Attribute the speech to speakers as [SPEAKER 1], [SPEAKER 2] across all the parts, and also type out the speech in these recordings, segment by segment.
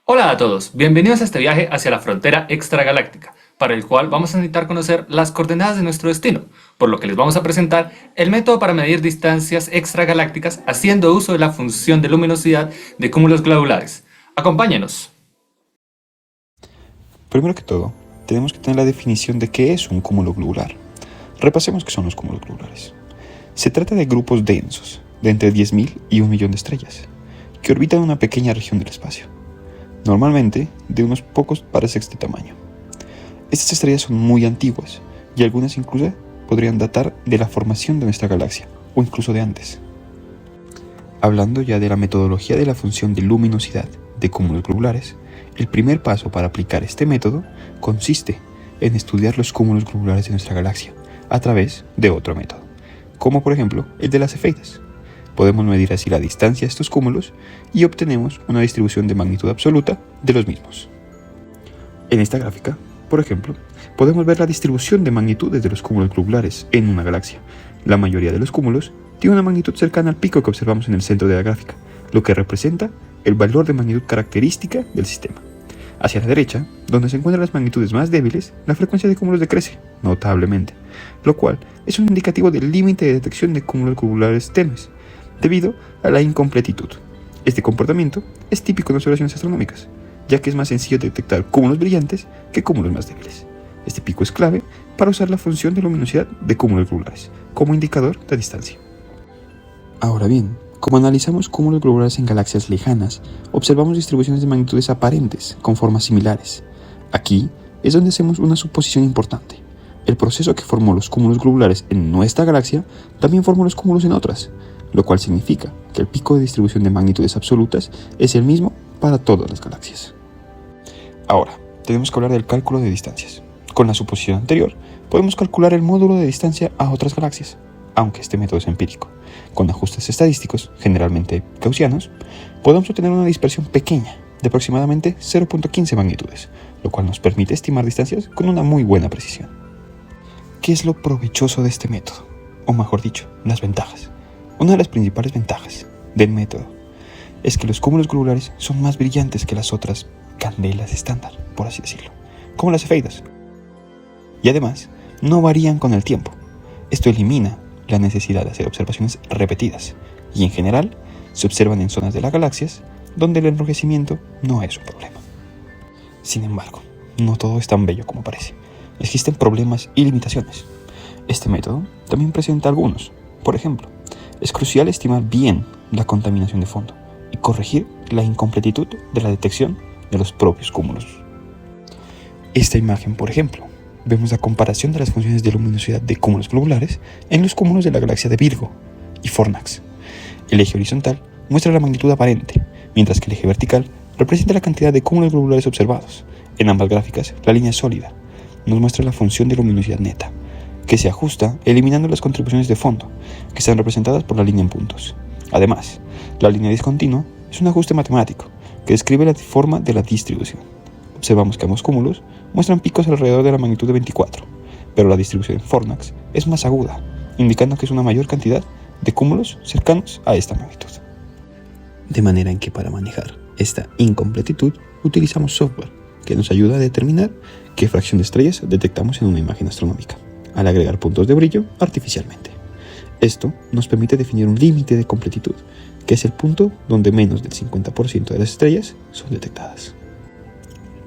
[SPEAKER 1] Hola a todos, bienvenidos a este viaje hacia la frontera extragaláctica, para el cual vamos a necesitar conocer las coordenadas de nuestro destino, por lo que les vamos a presentar el método para medir distancias extragalácticas haciendo uso de la función de luminosidad de cúmulos globulares. Acompáñenos.
[SPEAKER 2] Primero que todo, tenemos que tener la definición de qué es un cúmulo globular. Repasemos qué son los cúmulos globulares. Se trata de grupos densos, de entre 10.000 y 1.000.000 de estrellas, que orbitan una pequeña región del espacio, normalmente de unos pocos parsecs de tamaño. Estas estrellas son muy antiguas, y algunas incluso podrían datar de la formación de nuestra galaxia, o incluso de antes. Hablando ya de la metodología de la función de luminosidad de cúmulos globulares, el primer paso para aplicar este método consiste en estudiar los cúmulos globulares de nuestra galaxia a través de otro método, como por ejemplo el de las cefeidas. Podemos medir así la distancia a estos cúmulos y obtenemos una distribución de magnitud absoluta de los mismos. En esta gráfica, por ejemplo, podemos ver la distribución de magnitudes de los cúmulos globulares en una galaxia. La mayoría de los cúmulos tiene una magnitud cercana al pico que observamos en el centro de la gráfica, lo que representa el valor de magnitud característica del sistema. Hacia la derecha, donde se encuentran las magnitudes más débiles, la frecuencia de cúmulos decrece notablemente, lo cual es un indicativo del límite de detección de cúmulos globulares tenues, debido a la incompletitud. Este comportamiento es típico en observaciones astronómicas, ya que es más sencillo detectar cúmulos brillantes que cúmulos más débiles. Este pico es clave para usar la función de luminosidad de cúmulos globulares como indicador de distancia. Ahora bien, como analizamos cúmulos globulares en galaxias lejanas, observamos distribuciones de magnitudes aparentes con formas similares. Aquí es donde hacemos una suposición importante. El proceso que formó los cúmulos globulares en nuestra galaxia también formó los cúmulos en otras, lo cual significa que el pico de distribución de magnitudes absolutas es el mismo para todas las galaxias. Ahora, tenemos que hablar del cálculo de distancias. Con la suposición anterior, podemos calcular el módulo de distancia a otras galaxias, aunque este método es empírico. Con ajustes estadísticos, generalmente gaussianos, podemos obtener una dispersión pequeña de aproximadamente 0.15 magnitudes, lo cual nos permite estimar distancias con una muy buena precisión. ¿Qué es lo provechoso de este método? O mejor dicho, las ventajas. Una de las principales ventajas del método es que los cúmulos globulares son más brillantes que las otras candelas estándar, por así decirlo, como las cefeidas. Y además, no varían con el tiempo. Esto elimina la necesidad de hacer observaciones repetidas y en general se observan en zonas de las galaxias donde el enrojecimiento no es un problema. Sin embargo, no todo es tan bello como parece. Existen problemas y limitaciones. Este método también presenta algunos. Por ejemplo, es crucial estimar bien la contaminación de fondo y corregir la incompletitud de la detección de los propios cúmulos. Esta imagen, por ejemplo, vemos la comparación de las funciones de luminosidad de cúmulos globulares en los cúmulos de la galaxia de Virgo y Fornax. El eje horizontal muestra la magnitud aparente, mientras que el eje vertical representa la cantidad de cúmulos globulares observados. En ambas gráficas, la línea sólida nos muestra la función de luminosidad neta, que se ajusta eliminando las contribuciones de fondo, que están representadas por la línea en puntos. Además, la línea discontinua es un ajuste matemático que describe la forma de la distribución. Observamos que ambos cúmulos muestran picos alrededor de la magnitud de 24, pero la distribución en Fornax es más aguda, indicando que es una mayor cantidad de cúmulos cercanos a esta magnitud. De manera en que para manejar esta incompletitud utilizamos software que nos ayuda a determinar qué fracción de estrellas detectamos en una imagen astronómica, al agregar puntos de brillo artificialmente. Esto nos permite definir un límite de completitud, que es el punto donde menos del 50% de las estrellas son detectadas.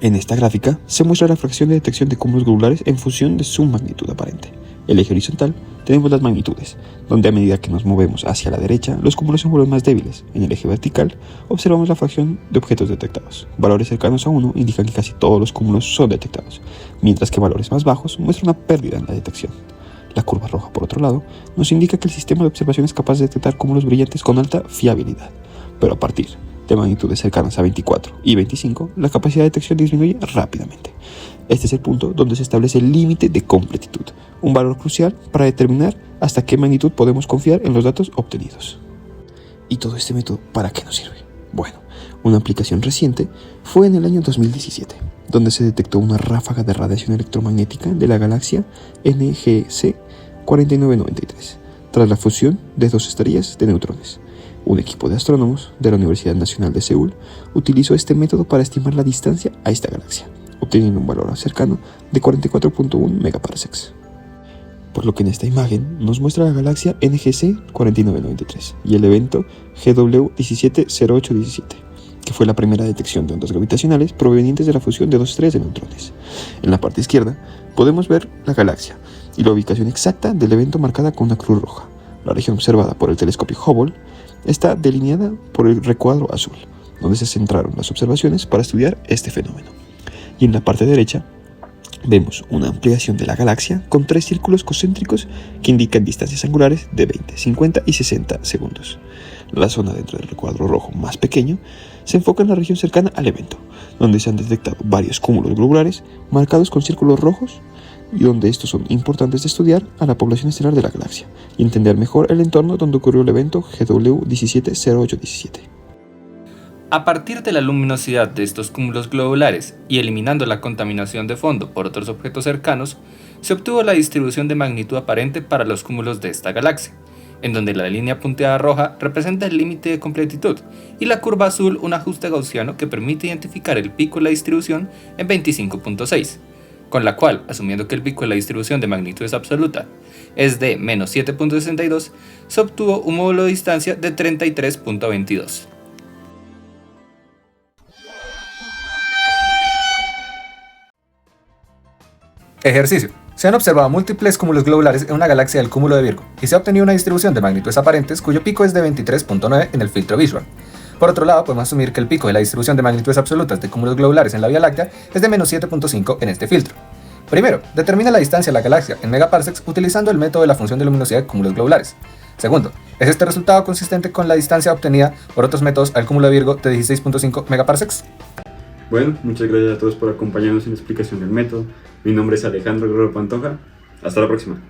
[SPEAKER 2] En esta gráfica se muestra la fracción de detección de cúmulos globulares en función de su magnitud aparente. El eje horizontal tenemos las magnitudes, donde a medida que nos movemos hacia la derecha, los cúmulos se vuelven más débiles. En el eje vertical observamos la fracción de objetos detectados. Valores cercanos a 1 indican que casi todos los cúmulos son detectados, mientras que valores más bajos muestran una pérdida en la detección. La curva roja, por otro lado, nos indica que el sistema de observación es capaz de detectar cúmulos brillantes con alta fiabilidad, pero a partir de magnitudes cercanas a 24 y 25, la capacidad de detección disminuye rápidamente. Este es el punto donde se establece el límite de completitud, un valor crucial para determinar hasta qué magnitud podemos confiar en los datos obtenidos. ¿Y todo este método para qué nos sirve? Bueno, una aplicación reciente fue en el año 2017, donde se detectó una ráfaga de radiación electromagnética de la galaxia NGC 4993, tras la fusión de dos estrellas de neutrones. un equipo de astrónomos de la Universidad Nacional de Seúl utilizó este método para estimar la distancia a esta galaxia, obteniendo un valor cercano de 44.1 megaparsecs. Por lo que en esta imagen nos muestra la galaxia NGC 4993 y el evento GW170817, que fue la primera detección de ondas gravitacionales provenientes de la fusión de dos estrellas de neutrones. En la parte izquierda podemos ver la galaxia y la ubicación exacta del evento marcada con una cruz roja. La región observada por el telescopio Hubble está delineada por el recuadro azul, donde se centraron las observaciones para estudiar este fenómeno. Y en la parte derecha vemos una ampliación de la galaxia con tres círculos concéntricos que indican distancias angulares de 20, 50 y 60 segundos. La zona dentro del recuadro rojo más pequeño se enfoca en la región cercana al evento, donde se han detectado varios cúmulos globulares marcados con círculos rojos y donde estos son importantes de estudiar a la población estelar de la galaxia y entender mejor el entorno donde ocurrió el evento GW170817.
[SPEAKER 1] A partir de la luminosidad de estos cúmulos globulares y eliminando la contaminación de fondo por otros objetos cercanos, se obtuvo la distribución de magnitud aparente para los cúmulos de esta galaxia, en donde la línea punteada roja representa el límite de completitud y la curva azul un ajuste gaussiano que permite identificar el pico de la distribución en 25.6, con la cual, asumiendo que el pico de la distribución de magnitudes absoluta es de menos 7.62, se obtuvo un módulo de distancia de 33.22.
[SPEAKER 3] Ejercicio. Se han observado múltiples cúmulos globulares en una galaxia del cúmulo de Virgo y se ha obtenido una distribución de magnitudes aparentes cuyo pico es de 23.9 en el filtro visual. Por otro lado, podemos asumir que el pico de la distribución de magnitudes absolutas de cúmulos globulares en la Vía Láctea es de menos 7.5 en este filtro. Primero, determina la distancia a la galaxia en megaparsecs utilizando el método de la función de luminosidad de cúmulos globulares. Segundo, ¿es este resultado consistente con la distancia obtenida por otros métodos al cúmulo de Virgo de 16.5 megaparsecs?
[SPEAKER 4] Bueno, muchas gracias a todos por acompañarnos en la explicación del método. Mi nombre es Alejandro Guerrero Pantoja. Hasta la próxima.